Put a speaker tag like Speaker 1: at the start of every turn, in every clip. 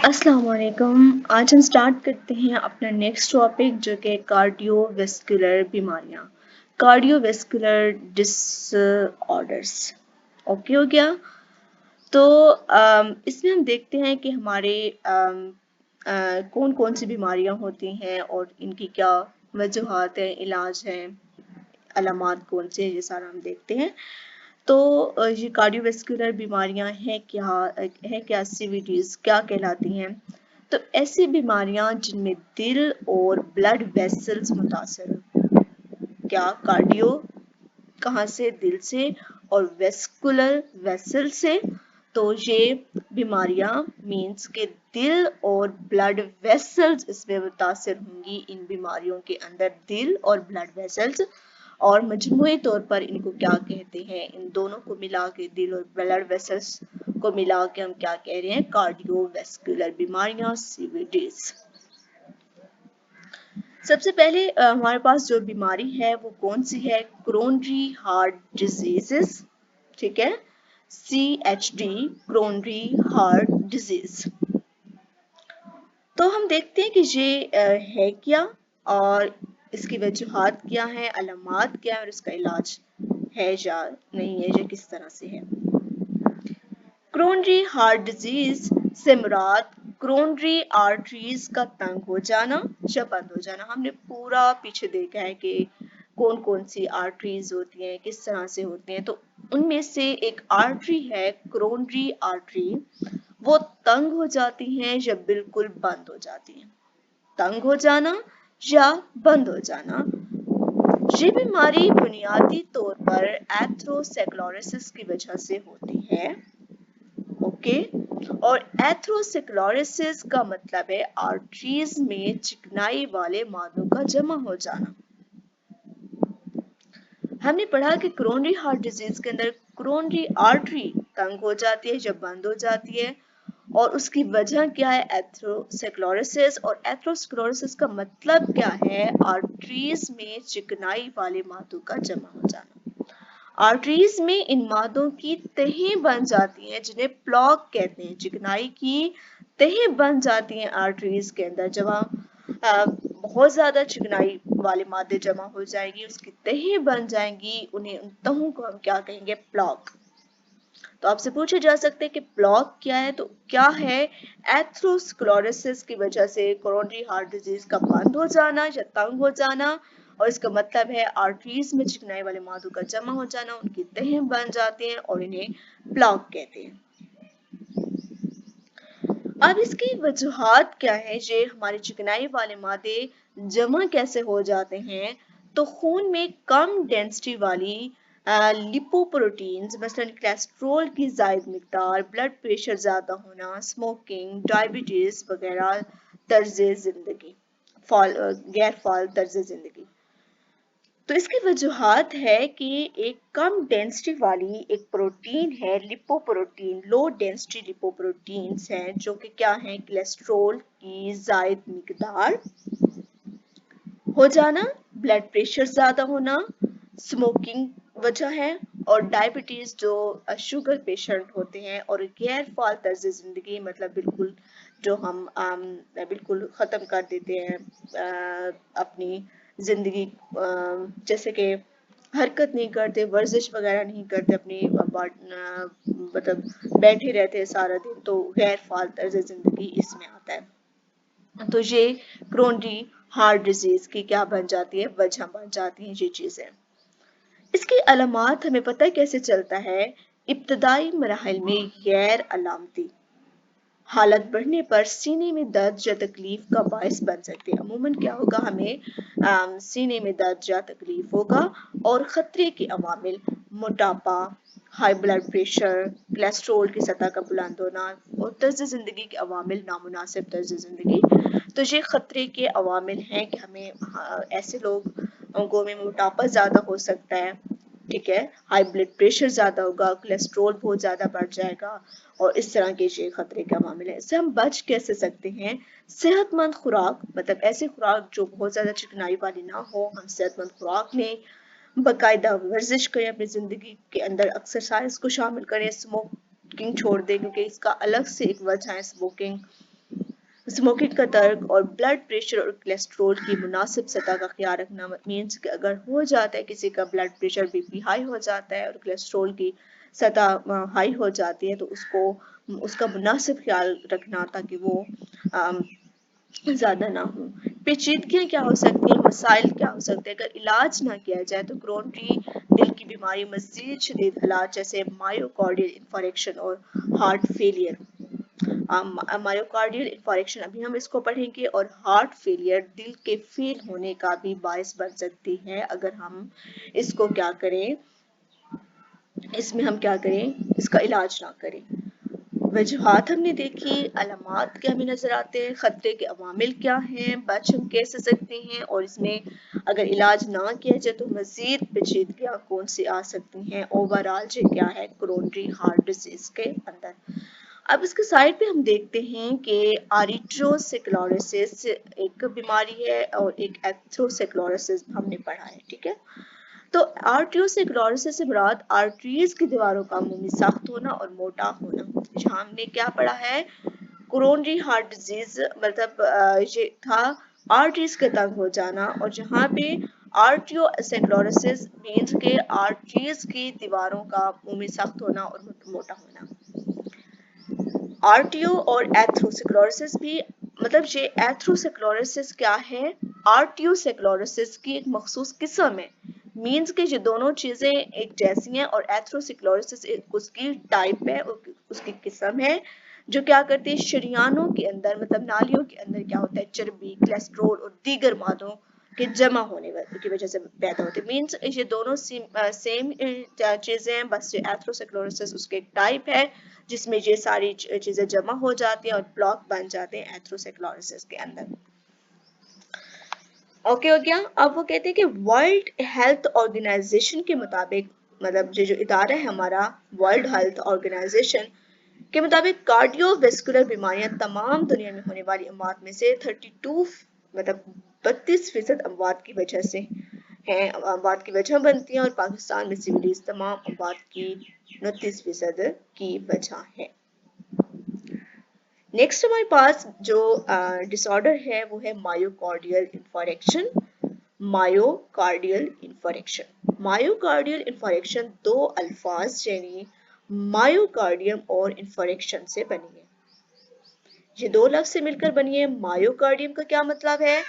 Speaker 1: अस्सलाम वालेकुम। आज हम स्टार्ट करते हैं अपना नेक्स्ट टॉपिक जो कि कार्डियोवैस्कुलर बीमारियां, कार्डियोवैस्कुलर डिसऑर्डर्स। ओके हो गया। तो इसमें हम देखते हैं कि हमारे कौन कौन सी बीमारियां होती हैं और इनकी क्या वजूहात हैं, इलाज हैं, अलामात कौन से हैं, ये सारा हम देखते हैं। तो ये कार्डियोवैस्कुलर बीमारियां हैं क्या सीवीडीज क्या कहलाती हैं। तो ऐसी बीमारियां जिनमें दिल और ब्लड वेसल्स मुतासर हो। क्या कार्डियो कहाँ से, दिल से, और वेस्कुलर वेसल से। तो ये बीमारियां मीन्स के दिल और ब्लड वेसल्स इसमें मुतासर होंगी। इन बीमारियों के अंदर दिल और ब्लड वेसल्स, और मजमूई तौर पर इनको क्या कहते हैं, इन दोनों को मिला के, दिल और ब्लड वेसल्स को मिला के हम क्या कह रहे हैं, कार्डियोवैस्कुलर बीमारियां, सीवीडीज। सबसे पहले हमारे पास जो बीमारी है वो कौन सी है, क्रोनरी हार्ट डिजीजेस। ठीक है, CHD, क्रोनरी हार्ट डिजीज। तो हम देखते हैं कि ये है क्या और इसकी वजूहात क्या है, अलामात क्या है, और इसका इलाज है या नहीं है, ये किस तरह से है। क्रोनरी हार्ट डिजीज से मुराद क्रोनरी आर्टरीज का तंग हो जाना या बंद हो जाना। हमने पूरा पीछे देखा है कि कौन कौन सी आर्टरीज होती हैं, किस तरह से होती हैं। तो उनमें से एक आर्टरी है क्रोनरी आर्टरी, वो तंग हो जाती हैं या बिल्कुल बंद हो जाती हैं। तंग हो जाना या बंद हो जाना। ये बीमारी बुनियादी तौर पर एथरोस्क्लेरोसिस की वजह से होती है। ओके, और एथरोस्क्लेरोसिस का मतलब है आर्टरीज में चिकनाई वाले मादों का जमा हो जाना। हमने पढ़ा कि क्रोनरी हार्ट डिजीज के अंदर क्रोनरी आर्टरी तंग हो जाती है जब बंद हो जाती है, और उसकी वजह क्या है, एथरोस्क्लेरोसिस। और एथरोस्क्लेरोसिस का मतलब क्या है, आर्टरीज में चिकनाई वाले मादों का जमा हो जाना। आर्टरीज में इन मादों की तहें बन जाती हैं जिन्हें प्लॉक कहते हैं। चिकनाई की तहें बन जाती हैं आर्टरीज के अंदर। जब बहुत ज्यादा चिकनाई वाले मादे जमा हो जाएगी, उसकी तहें बन जाएंगी, उन्हें उन तहों को हम क्या कहेंगे, प्लॉक। तो आपसे पूछे जा सकते हैं कि प्लॉक क्या है। तो क्या है, एथरोस्क्लेरोसिस की वजह से कोरोनरी हार्ट डिजीज का बंद हो जाना या तंग हो जाना, और इसका मतलब है आर्टरीज में चिकनाई वाले मादों का जमा हो जाना, उनकी तहें बन जाते हैं और इन्हें प्लॉक कहते हैं। अब इसकी वजूहात क्या है, ये हमारे चिकनाई वाले मादे जमा कैसे हो जाते हैं। तो खून में कम डेंसिटी वाली लिपोप्रोटीन्स, मसलन कोलेस्ट्रॉल की जायद मिकदार, ब्लड प्रेशर ज्यादा होना, स्मोकिंग, डायबिटीज वगैरह तर्ज जिंदगी, गैर फाल तर्ज जिंदगी। तो इसकी वजूहात है कि एक कम डेंसिटी वाली एक प्रोटीन है, लिपोप्रोटीन, लो डेंसिटी लिपोप्रोटीन्स हैं, जो कि क्या है, कोलेस्ट्रॉल की जायद मिकदार हो जाना, ब्लड प्रेशर ज्यादा होना, स्मोकिंग वजह है, और डायबिटीज जो शुगर पेशेंट होते हैं, और गैर फाल तर्ज जिंदगी, मतलब बिल्कुल जो हम बिल्कुल ख़त्म कर देते हैं अपनी जिंदगी, जैसे कि हरकत नहीं करते, वर्जिश वगैरह नहीं करते, अपनी मतलब बैठे रहते हैं सारा दिन, तो गैर फाल तर्ज जिंदगी इसमें आता है। तो ये क्रोनरी हार्ट डिजीज की क्या बन जाती है, वजह बन जाती है ये चीजें। इसकी अलामात हमें पता है कैसे चलता है। इब्तदाई मराहल में गैर अलामती हालत बढ़ने पर सीने में दर्द या तकलीफ का बायस बन सकती है। अमूमन क्या होगा, हमें सीने में दर्द या तकलीफ होगा, और खतरे के अवामिल मोटापा, हाई ब्लड प्रेशर, कोलेस्ट्रॉल की सतह का बुलंद होना, और तर्ज जिंदगी के अवामिल, नामुनासिब तर्ज जिंदगी। तो ये खतरे के अवामिल हैं कि हमें ऐसे लोगों में मोटापा ज्यादा हो सकता है, ठीक है, हाई ब्लड प्रेशर ज्यादा होगा, कोलेस्ट्रॉल बहुत ज्यादा बढ़ जाएगा, और इस तरह के ये खतरे का मामले हैं। इससे हम बच कैसे सकते हैं, सेहतमंद खुराक, मतलब ऐसी खुराक जो बहुत ज्यादा चिकनाई वाली ना हो, हम सेहतमंद खुराक लें, बाकायदा वर्जिश करें, अपनी जिंदगी के अंदर एक्सरसाइज को शामिल करें, स्मोकिंग छोड़ दें, क्योंकि इसका अलग से एक वजह है स्मोकिंग, स्मोकिंग का तर्क और ब्लड प्रेशर और कोलेस्ट्रॉल की मुनासिब सतह का ख्याल रखना मीन्स कि अगर हो जाता है किसी का ब्लड प्रेशर बीपी हाई हो जाता है और कोलेस्ट्रॉल की सतह हाई हो जाती है तो उसको उसका मुनासिब ख्याल रखना ताकि वो ज़्यादा ना हो। पेचीदगियाँ क्या हो सकती हैं, मसाइल क्या हो सकते हैं अगर इलाज ना किया जाए तो क्रोनरी दिल की बीमारी मजीद शदीद हालात जैसे मायोकार्डियल इंफारेक्शन और हार्ट फेलियर, मायोकार्डियल इंफारेक्शन अभी हम इसको पढ़ेंगे, और हार्ट फेलियर दिल के फेल होने का भी बायस बन सकती है अगर हम इसको क्या करें, इसमें हम क्या करें, इसका इलाज ना करें। वजूहात हमने देखी, अलामात क्या हमें नजर आते हैं, खतरे के अवामिल क्या हैं, बच हम कैसे सकते हैं, और इसमें अगर इलाज ना किया जाए तो मजीद पेचीदगियाँ कौन सी आ सकती हैं, ओवरऑल जो क्या है कोरोनरी हार्ट डिजीज के अंदर। अब इसके साइड पे हम देखते हैं कि आर्टरोस्क्लेरोसिस एक बीमारी है और एक एथरोस्क्लेरोसिस हमने पढ़ा है, ठीक है। तो आर्टरियोस्क्लेरोसिस से मुराद आर्टरीज की दीवारों का अमूमी सख्त होना और मोटा होना। जहाँ हमने क्या पढ़ा है, कोरोनरी हार्ट डिजीज मतलब ये था आर्टरीज के तंग हो जाना, और जहाँ पे आर्टरियोस्क्लेरोसिस मीन्स के आर्टरीज की दीवारों का अमूमी सख्त होना और मोटा होना। आर्टियो और एथरोस्क्लेरोसिस भी, मतलब ये एथरोस्क्लेरोसिस क्या है, आर्टियोस्क्लेरोसिस की एक मखसूस किस्म है, मीन्स के ये दोनों चीजें एक जैसी हैं, और एथरोस्क्लेरोसिस उसकी टाइप है, उसकी किस्म है जो क्या करती है, शरियानों के अंदर मतलब नालियों के अंदर क्या होता है, चर्बी, कोलेस्ट्रॉल और दीगर मादों के जमा होने की वजह से पैदा होते हैं। मीन्स ये दोनों सेम चीजें हैं, बस ये एथरोस्क्लेरोसिस उसके एक टाइप है जिसमें ये सारी चीजें जमा हो जाती हैं और ब्लॉक बन जाते हैं एथरोस्क्लेरोसिस के अंदर। ओके हो गया। अब वो कहते हैं कि वर्ल्ड हेल्थ ऑर्गेनाइजेशन के मुताबिक, मतलब जो इदारा है हमारा वर्ल्ड हेल्थ ऑर्गेनाइजेशन के मुताबिक कार्डियोवैस्कुलर बीमारियां तमाम दुनिया में होने वाली अमवात में से 32 मतलब 32% अमवात की वजह से हैं, अमवात की वजह बनती हैं, और पाकिस्तान में सिविलीज तमाम अमवात की 29% की वजह है। नेक्स्ट हमारे पास जो डिसऑर्डर है वो है मायोकार्डियल इंफारेक्शन। मायोकार्डियल इंफारेक्शन, मायोकार्डियल इंफारेक्शन दो अल्फाज यानी मायोकार्डियम और इंफारेक्शन से बनी है। ये दो लफ्ज से मिलकर बनी है। मायोकार्डियम का क्या मतलब है,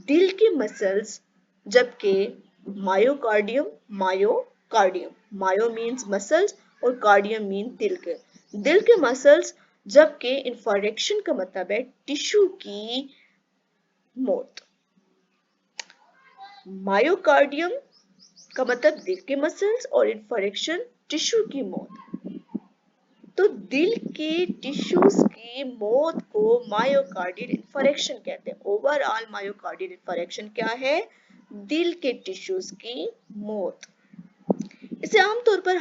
Speaker 1: दिल की मसल्स, जबकि myocardium, myocardium, myo means muscles और कार्डियम मीन दिल के मसल्स, जबकि इंफारेक्शन का मतलब है टिश्यू की मौत। मायोकार्डियम का मतलब दिल के मसल्स और इंफारेक्शन टिश्यू की मौत। तो दिल के टिश्यूज की मौत को मायोकार्डियल इंफारेक्शन कहते हैं। ओवरऑल मायोकार्डियल इंफारेक्शन क्या है, दिल के टिश्यूज की मौत। इसे आमतौर पर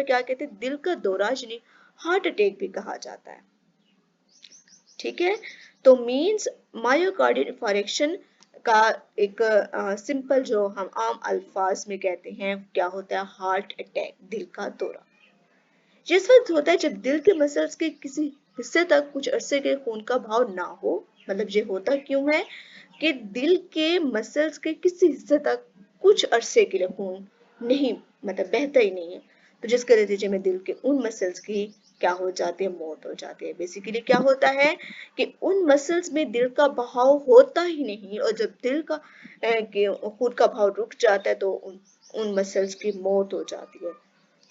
Speaker 1: क्या कहते हैं, दिल का दौरा यानी हार्ट अटैक भी कहा जाता है, ठीक है। तो मींस मायोकार्डियल इंफारेक्शन का एक सिंपल जो हम आम अल्फाज में कहते हैं क्या होता है, हार्ट अटैक, दिल का दौरा। जिस वक्त होता है जब दिल के मसल्स के किसी हिस्से तक कुछ अरसे के खून का बहाव ना हो, मतलब ये होता क्यों है कि दिल के मसल्स के किसी हिस्से तक कुछ अरसे के लिए खून नहीं, मतलब बहता ही नहीं है, तो जिसके नतीजे में दिल के उन मसल्स की क्या हो जाती है, मौत हो जाती है। बेसिकली क्या होता है कि उन मसल्स में दिल का बहाव होता ही नहीं, और जब दिल का खून का बहाव रुक जाता है तो उन मसल्स की मौत हो जाती है।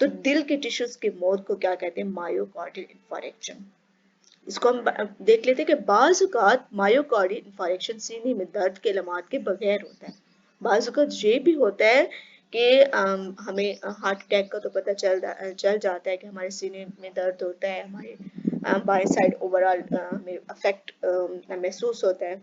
Speaker 1: तो दिल के टिश्यूज की मौत को क्या कहते हैं, मायोकार्डियल इंफारेक्शन। इसको हम देख लेते हैं कि बाज़ औक़ात मायोकार्डियल इंफारेक्शन सीने में दर्द के अलामत के बगैर होता है। बाज़ औक़ात ये भी होता है कि हमें हार्ट अटैक का तो पता चल जाता है कि हमारे सीने में दर्द होता है, हमारे बाएं साइड ओवरऑल हमें अफेक्ट महसूस होता है,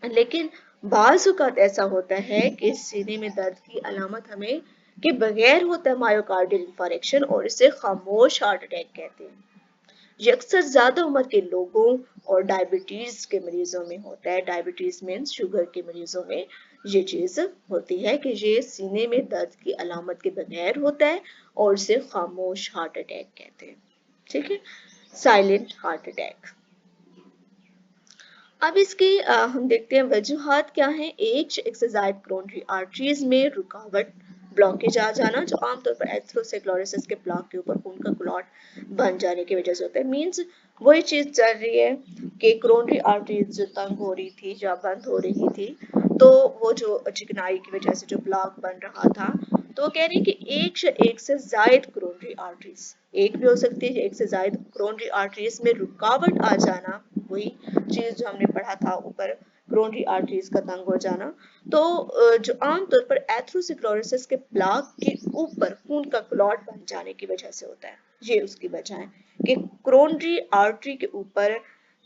Speaker 1: लेकिन बाज़ औक़ात ऐसा होता है कि सीने में दर्द की अलामत हमें के बगैर होता है मायोकार्डियल इंफारेक्शन, और इसे खामोश हार्ट अटैक कहते हैं। ये अक्सर ज्यादा उम्र के लोगों और डायबिटीज के मरीजों में होता है। डायबिटीज मीन्स शुगर के मरीजों में ये चीज होती है कि ये सीने में दर्द की अलामत के बगैर होता है, और इसे खामोश हार्ट अटैक कहते हैं, ठीक है, साइलेंट हार्ट अटैक। अब इसकी हम देखते हैं वजूहात क्या हैं। एक से ज़ायद कोरोनरी आर्टरीज में रुकावट, ब्लॉकेज आ जाना, जो आमतौर पर एथेरोस्क्लेरोसिस के ब्लॉक के ऊपर खून का क्लॉट बन जाने की वजह से होता है। मींस वही चीज़ चल रही है कि कोरोनरी आर्टरीज जो तंग हो रही थी या बंद हो रही थी, तो वो जो चिकनाई की वजह से जो ब्लॉक बन रहा था, तो वो कह रही है कि एक से ज़ायद कोरोनरी आर्टरीज, एक भी हो सकती है, एक से ज़ायद कोरोनरी आर्टरीज में रुकावट आ जाना, वही चीज जो हमने पढ़ा था ऊपर, कोरोनरी आर्टरीज का तंग हो जाना, तो जो आमतौर पर एथेरोस्क्लेरोसिस के प्लाक के ऊपर खून का क्लॉट बन जाने की वजह से होता है। ये उसकी वजह है कि कोरोनरी आर्टरी के ऊपर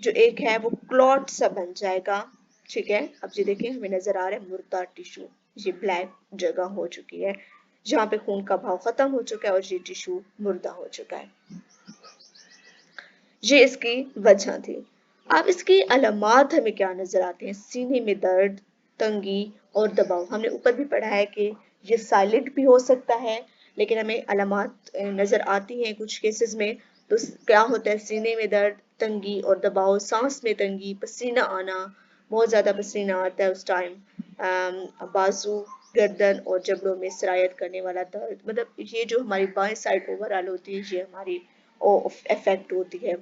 Speaker 1: जो एक है वो क्लॉट सा बन जाएगा। ठीक है, अब ये देखें हमें नजर आ रहा है मुर्दा टिश्यू, ये ब्लैक जगह हो चुकी है जहाँ पे खून का बहाव खत्म हो चुका है और ये टिश्यू मुर्दा हो चुका है। ये इसकी वजह थी। अब इसकी अलामात हमें क्या नजर आते हैं? सीने में दर्द, तंगी और दबाव। हमने ऊपर भी पढ़ा है कि ये साइलेंट भी हो सकता है, लेकिन हमें अलामात नजर आती हैं कुछ केसेस में। तो क्या होता है? सीने में दर्द, तंगी और दबाव, सांस में तंगी, पसीना आना, बहुत ज्यादा पसीना आता है उस टाइम, बाजू, गर्दन और जबड़ों में सरायत करने वाला दर्द। मतलब ये जो हमारी बाएं साइड ओवरऑल होती है, ये हमारी इफेक्ट होती है।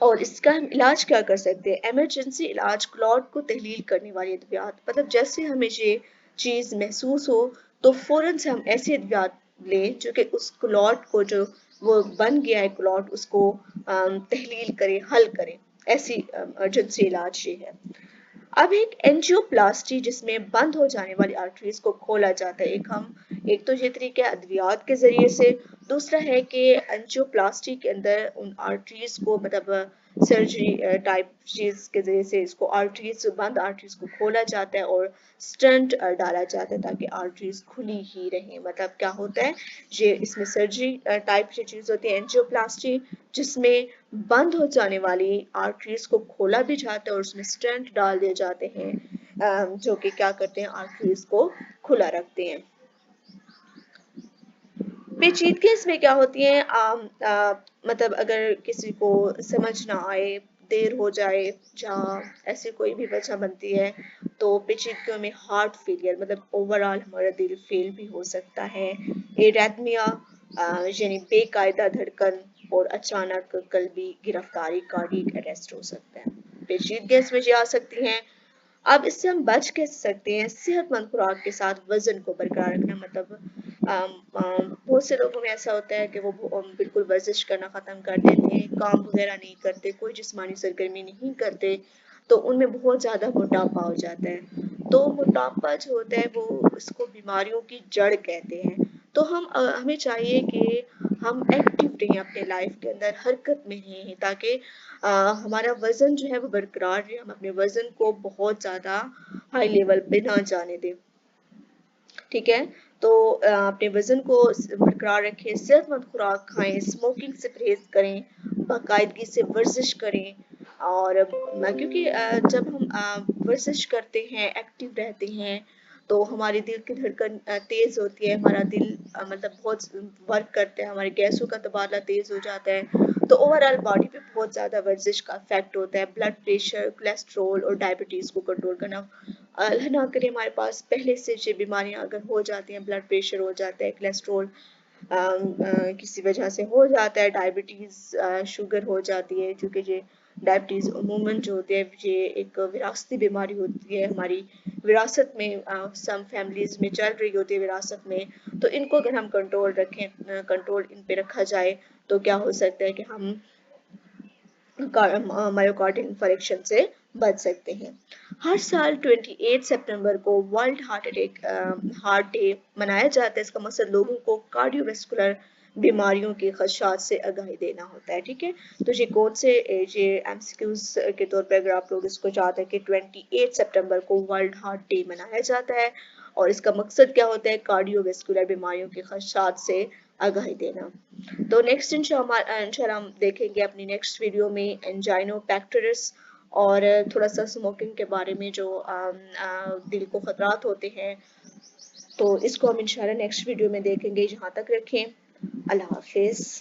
Speaker 1: और इसका हम इलाज क्या कर सकते हैं? इमरजेंसी इलाज, क्लॉट को तहलील करने वाली अद्वियात, मतलब जैसे हमें ये चीज़ महसूस हो तो फौरन से हम ऐसी अद्वियात लें जो कि उस क्लॉट को, जो वो बन गया है क्लॉट, उसको तहलील करें, हल करें। ऐसी इमरजेंसी इलाज ये है। अब एक एंजियोप्लास्टी, जिसमें बंद हो जाने वाली आर्टरीज को खोला जाता है। एक तो ये तरीका है अद्वियात के जरिए से, दूसरा है कि एंजियोप्लास्टी के अंदर उन आर्टरीज को, मतलब सर्जरी टाइप चीज के जरिए से इसको आर्टरीज, बंद आर्टरीज को खोला जाता है और स्टंट डाला जाता है ताकि आर्टरीज खुली ही रहे। मतलब क्या होता है, ये इसमें सर्जरी टाइप की चीज होती है एंजियोप्लास्टी, जिसमें बंद हो जाने वाली आर्टरीज को खोला भी जाता है और उसमें स्टेंट डाल दिए जाते हैं, जो कि क्या करते हैं, आर्टरीज को खुला रखते हैं। पेचीदगी इसमें क्या होती है, मतलब अगर किसी को समझ ना आए, देर हो जाए या ऐसी कोई भी वजह बनती है, तो पेचीदगियों में हार्ट फेलियर, मतलब ओवरऑल हमारा दिल फेल भी हो सकता है। एरिथमिया, यानी बेकायदा धड़कन और अचानक कल्बी गिरफ्तारी, कार्डियक अरेस्ट हो सकता है। पेचीदगियां इसमें ये आ सकती हैं। अब इससे हम बच कैसे सकते हैं? सेहतमंद खुराक के साथ वजन को बरकरार रखना, मतलब बहुत से लोगों में ऐसा होता है कि वो बिल्कुल वर्जिश करना खत्म कर देते हैं, काम वगैरह नहीं करते, कोई जिस्मानी सरगर्मी नहीं करते, तो उनमें बहुत ज्यादा मोटापा हो जाता है। तो मोटापा जो होता है वो, इसको बीमारियों की जड़ कहते हैं। तो हमें चाहिए कि हम एक्टिव रहें अपने लाइफ के अंदर, हरकत में रहें, ताकि हमारा वजन जो है वो बरकरार रहे, हम अपने वजन को बहुत ज्यादा हाई लेवल पे ना जाने दें। ठीक है, तो अपने वजन को बरकरार रखें, सेहतमंद खुराक खाएं, स्मोकिंग से परहेज करें, बाकायदगी से वर्जिश करें। और क्योंकि जब हम वर्जिश करते हैं, एक्टिव रहते हैं, तो हमारे दिल की धड़कन तेज होती है, हमारा दिल मतलब बहुत वर्क करता है, हमारे गैसों का तबादला तेज हो जाता है, तो ओवरऑल बॉडी पे बहुत ज़्यादा वर्जिश का इफेक्ट होता है। ब्लड प्रेशर, कोलेस्ट्रॉल और डायबिटीज़ को कंट्रोल करना। अल्लाह ना करे हमारे पास पहले से ये बीमारियां अगर हो जाती हैं, ब्लड प्रेशर हो जाता है, कोलेस्ट्रॉल किसी वजह से हो जाता है, डायबिटीज़, शुगर हो जाती है, क्योंकि ये डायबिटीज़ अमूमन जो होती है ये एक विरासती बीमारी होती है, हमारी विरासत में, सम फैमिलीज में चल रही होती है विरासत में। तो इनको अगर हम कंट्रोल रखें, कंट्रोल इन पे रखा जाए, तो क्या हो सकता है कि हम मायोकार्डियल इंफारेक्शन से बच सकते हैं। हर साल 28 सितंबर को वर्ल्ड हार्ट डे मनाया जाता है। इसका मकसद लोगों को कार्डियोवैस्कुलर बीमारियों के खदशात से आगाही देना होता है। ठीक है, तो ये कौन से, ये एमसीक्यूज के तौर पर अगर आप लोग इसको चाहते हैं कि 28 सितंबर को वर्ल्ड हार्ट डे मनाया जाता है, और इसका मकसद क्या होता है, कार्डियोवैस्कुलर बीमारियों के खदशात से आगाही देना। तो नेक्स्ट इंशाल्लाह हम देखेंगे अपनी नेक्स्ट वीडियो में एंजाइनोपैक्टरस और थोड़ा सा स्मोकिंग के बारे में, जो दिल को खतरात होते हैं, तो इसको हम इंशाल्लाह नेक्स्ट वीडियो में देखेंगे। यहाँ तक रखें, अल्लाह हाफिज।